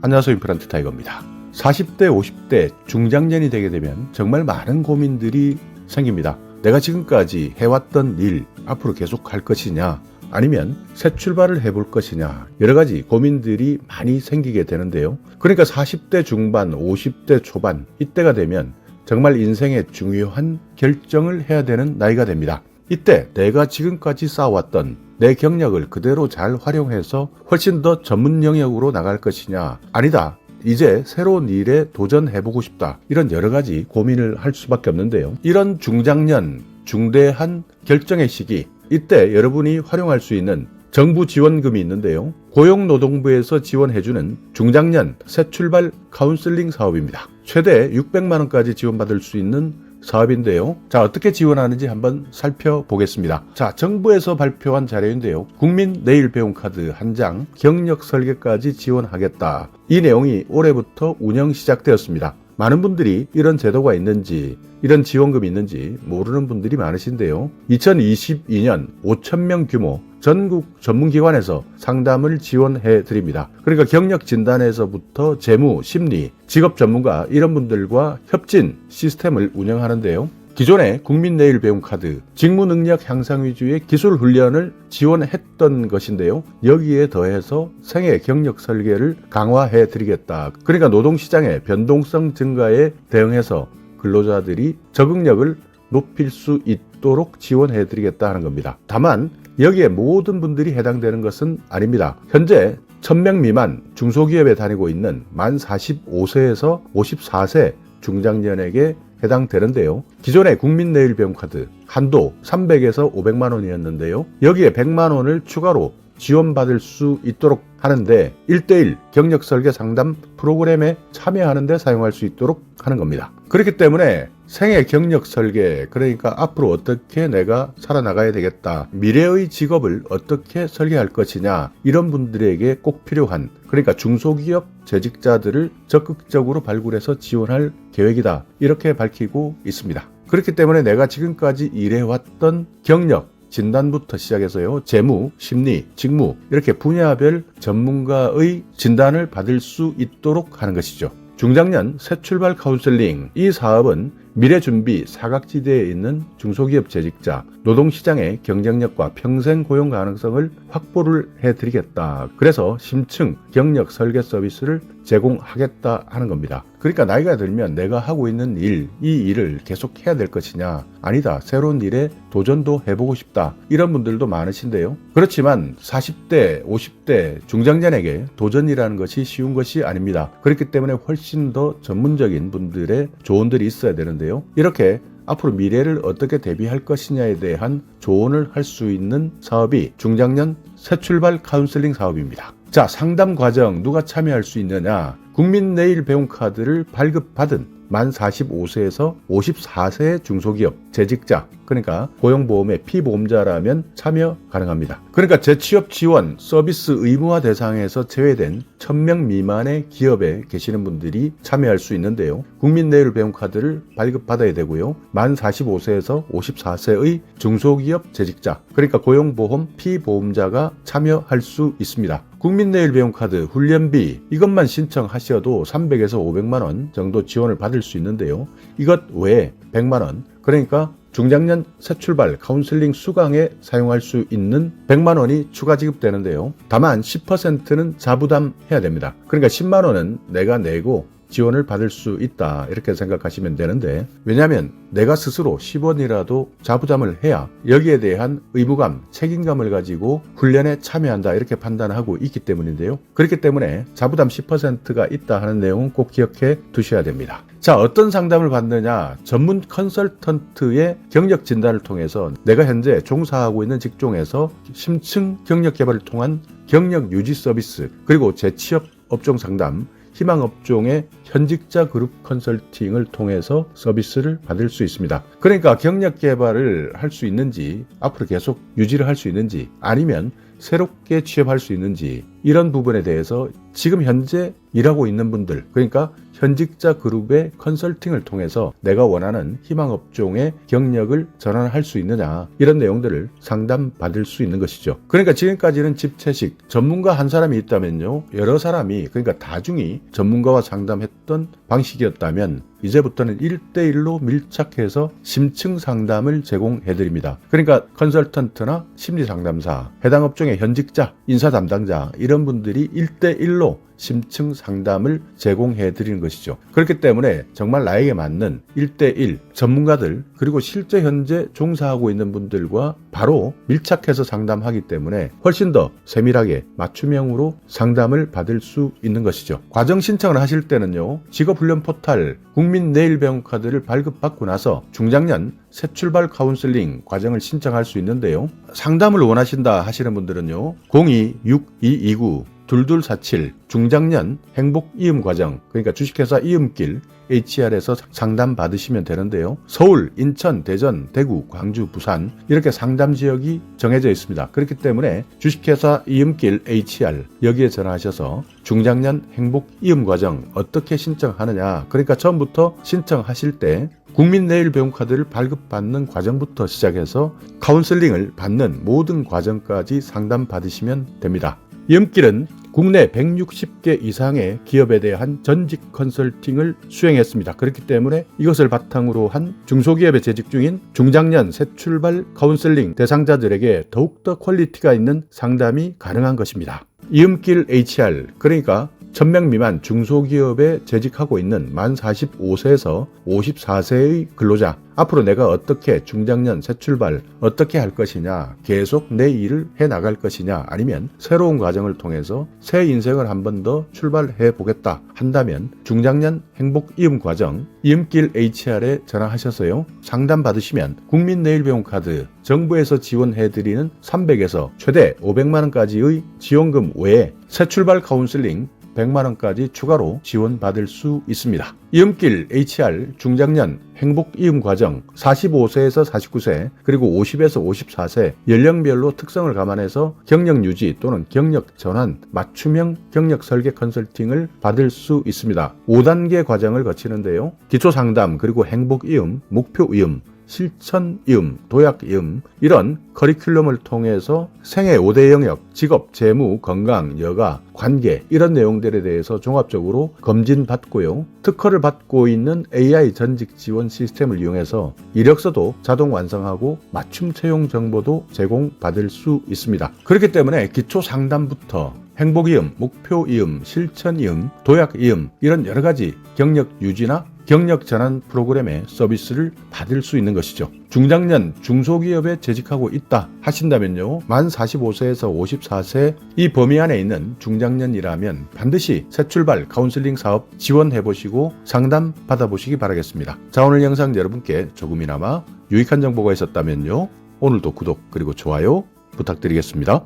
안녕하세요. 임플란트 타이거입니다. 40대, 50대 중장년이 되게 되면 정말 많은 고민들이 생깁니다. 내가 지금까지 해왔던 일 앞으로 계속 할 것이냐, 아니면 새 출발을 해볼 것이냐, 여러 가지 고민들이 많이 생기게 되는데요. 그러니까 40대 중반, 50대 초반 이때가 되면 정말 인생의 중요한 결정을 해야 되는 나이가 됩니다. 이때 내가 지금까지 쌓아왔던 내 경력을 그대로 잘 활용해서 훨씬 더 전문 영역으로 나갈 것이냐, 아니다, 이제 새로운 일에 도전해보고 싶다, 이런 여러 가지 고민을 할 수밖에 없는데요. 이런 중장년, 중대한 결정의 시기, 이때 여러분이 활용할 수 있는 정부 지원금이 있는데요. 고용노동부에서 지원해주는 중장년 새 출발 카운슬링 사업입니다. 최대 600만 원까지 지원받을 수 있는 사업인데요. 자, 어떻게 지원하는지 한번 살펴보겠습니다. 자, 정부에서 발표한 자료인데요. 국민 내일 배움 카드 한 장, 경력 설계까지 지원하겠다. 이 내용이 올해부터 운영 시작되었습니다. 많은 분들이 이런 제도가 있는지, 이런 지원금이 있는지 모르는 분들이 많으신데요. 2022년 5,000명 규모 전국 전문기관에서 상담을 지원해 드립니다. 그러니까 경력 진단에서부터 재무, 심리, 직업 전문가 이런 분들과 협진 시스템을 운영하는데요. 기존의 국민 내일 배움 카드 직무 능력 향상 위주의 기술 훈련을 지원했던 것인데요. 여기에 더해서 생애 경력 설계를 강화해 드리겠다. 그러니까 노동시장의 변동성 증가에 대응해서 근로자들이 적응력을 높일 수 있도록 지원해 드리겠다 하는 겁니다. 다만 여기에 모든 분들이 해당되는 것은 아닙니다. 현재 1000명 미만 중소기업에 다니고 있는 만 45세에서 54세 중장년에게 해당되는데요. 기존의 국민 내일 배움 카드 한도 300에서 500만 원이었는데요. 여기에 100만 원을 추가로 지원받을 수 있도록 하는데 1대1 경력 설계 상담 프로그램에 참여하는 데 사용할 수 있도록 하는 겁니다. 그렇기 때문에 생애 경력 설계, 그러니까 앞으로 어떻게 내가 살아나가야 되겠다, 미래의 직업을 어떻게 설계할 것이냐, 이런 분들에게 꼭 필요한, 그러니까 중소기업 재직자들을 적극적으로 발굴해서 지원할 계획이다, 이렇게 밝히고 있습니다. 그렇기 때문에 내가 지금까지 일해왔던 경력 진단부터 시작해서요, 재무, 심리, 직무 이렇게 분야별 전문가의 진단을 받을 수 있도록 하는 것이죠. 중장년 새 출발 카운슬링, 이 사업은 미래준비 사각지대에 있는 중소기업 재직자, 노동시장의 경쟁력과 평생 고용 가능성을 확보를 해드리겠다. 그래서 심층 경력 설계 서비스를 제공하겠다 하는 겁니다. 그러니까 나이가 들면 내가 하고 있는 일, 이 일을 계속 해야 될 것이냐, 아니다, 새로운 일에 도전도 해보고 싶다, 이런 분들도 많으신데요. 그렇지만 40대, 50대 중장년에게 도전이라는 것이 쉬운 것이 아닙니다. 그렇기 때문에 훨씬 더 전문적인 분들의 조언들이 있어야 되는데요. 이렇게 앞으로 미래를 어떻게 대비할 것이냐에 대한 조언을 할 수 있는 사업이 중장년 새 출발 카운슬링 사업입니다. 자, 상담 과정 누가 참여할 수 있느냐? 국민 내일 배움 카드를 발급받은 만 45세에서 54세 중소기업 재직자, 그러니까 고용보험의 피보험자라면 참여 가능합니다. 그러니까 재취업 지원 서비스 의무화 대상에서 제외된 1000명 미만의 기업에 계시는 분들이 참여할 수 있는데요. 국민 내일 배움 카드를 발급받아야 되고요. 만 45세에서 54세의 중소기업 재직자, 그러니까 고용보험 피보험자가 참여할 수 있습니다. 국민 내일 배움 카드 훈련비 이것만 신청하셔도 300에서 500만 원 정도 지원을 받을 수 있는데요. 이것 외에 100만 원, 그러니까 중장년 새 출발 카운슬링 수강에 사용할 수 있는 100만 원이 추가 지급되는데요. 다만 10%는 자부담해야 됩니다. 그러니까 10만 원은 내가 내고 지원을 받을 수 있다, 이렇게 생각하시면 되는데, 왜냐하면 내가 스스로 10원이라도 자부담을 해야 여기에 대한 의무감, 책임감을 가지고 훈련에 참여한다, 이렇게 판단하고 있기 때문인데요. 그렇기 때문에 자부담 10%가 있다 하는 내용은 꼭 기억해 두셔야 됩니다. 자, 어떤 상담을 받느냐? 전문 컨설턴트의 경력 진단을 통해서 내가 현재 종사하고 있는 직종에서 심층 경력 개발을 통한 경력 유지 서비스, 그리고 재취업 업종 상담, 희망업종의 현직자 그룹 컨설팅을 통해서 서비스를 받을 수 있습니다. 그러니까 경력 개발을 할 수 있는지, 앞으로 계속 유지를 할 수 있는지, 아니면 새롭게 취업할 수 있는지, 이런 부분에 대해서 지금 현재 일하고 있는 분들, 그러니까 현직자 그룹의 컨설팅을 통해서 내가 원하는 희망업종의 경력을 전환할 수 있느냐, 이런 내용들을 상담받을 수 있는 것이죠. 그러니까 지금까지는 집채식 전문가 한 사람이 있다면요, 여러 사람이, 그러니까 다중이 전문가와 상담했던 방식이었다면 이제부터는 1대1로 밀착해서 심층 상담을 제공해드립니다. 그러니까 컨설턴트나 심리상담사, 해당 업종의 현직자, 인사 담당자, 이런 분들이 1대1로 심층 상담을 제공해 드리는 것이죠. 그렇기 때문에 정말 나에게 맞는 1대1 전문가들, 그리고 실제 현재 종사하고 있는 분들과 바로 밀착해서 상담하기 때문에 훨씬 더 세밀하게 맞춤형으로 상담을 받을 수 있는 것이죠. 과정 신청을 하실 때는요, 직업훈련 포탈 국민내일배움카드를 발급받고 나서 중장년 새 출발 카운슬링 과정을 신청할 수 있는데요, 상담을 원하신다 하시는 분들은요, 02-6229 2247 중장년 행복 이음 과정, 그러니까 주식회사 이음길 HR에서 상담 받으시면 되는데요, 서울, 인천, 대전, 대구, 광주, 부산 이렇게 상담 지역이 정해져 있습니다. 그렇기 때문에 주식회사 이음길 HR 여기에 전화하셔서 중장년 행복 이음 과정 어떻게 신청하느냐, 그러니까 처음부터 신청하실 때 국민내일배움카드를 발급받는 과정부터 시작해서 카운슬링을 받는 모든 과정까지 상담받으시면 됩니다. 이음길은 국내 160개 이상의 기업에 대한 전직 컨설팅을 수행했습니다. 그렇기 때문에 이것을 바탕으로 한 중소기업에 재직 중인 중장년 새 출발 카운슬링 대상자들에게 더욱더 퀄리티가 있는 상담이 가능한 것입니다. 이음길 HR, 그러니까 1000명 미만 중소기업에 재직하고 있는 만 45세에서 54세의 근로자, 앞으로 내가 어떻게 중장년 새 출발 어떻게 할 것이냐, 계속 내 일을 해나갈 것이냐, 아니면 새로운 과정을 통해서 새 인생을 한 번 더 출발해 보겠다 한다면 중장년 행복 이음 과정 이음길 HR에 전화하셔서요, 상담 받으시면 국민내일배움카드 정부에서 지원해드리는 300에서 최대 500만원까지의 지원금 외에 새 출발 카운슬링 100만원까지 추가로 지원받을 수 있습니다. 이음길 HR 중장년 행복 이음 과정 45세에서 49세 그리고 50에서 54세 연령별로 특성을 감안해서 경력 유지 또는 경력 전환 맞춤형 경력 설계 컨설팅을 받을 수 있습니다. 5단계 과정을 거치는데요, 기초 상담, 그리고 행복 이음, 목표 이음, 실천 이음, 도약 이음, 이런 커리큘럼을 통해서 생애 5대 영역, 직업, 재무, 건강, 여가, 관계, 이런 내용들에 대해서 종합적으로 검진받고요, 특허를 받고 있는 AI 전직 지원 시스템을 이용해서 이력서도 자동 완성하고 맞춤 채용 정보도 제공받을 수 있습니다. 그렇기 때문에 기초 상담부터 행복 이음, 목표 이음, 실천 이음, 도약 이음, 이런 여러 가지 경력 유지나 경력 전환 프로그램의 서비스를 받을 수 있는 것이죠. 중장년 중소기업에 재직하고 있다 하신다면요, 만 45세에서 54세 이 범위 안에 있는 중장년이라면 반드시 새 출발 카운슬링 사업 지원해 보시고 상담 받아보시기 바라겠습니다. 자, 오늘 영상 여러분께 조금이나마 유익한 정보가 있었다면요, 오늘도 구독 그리고 좋아요 부탁드리겠습니다.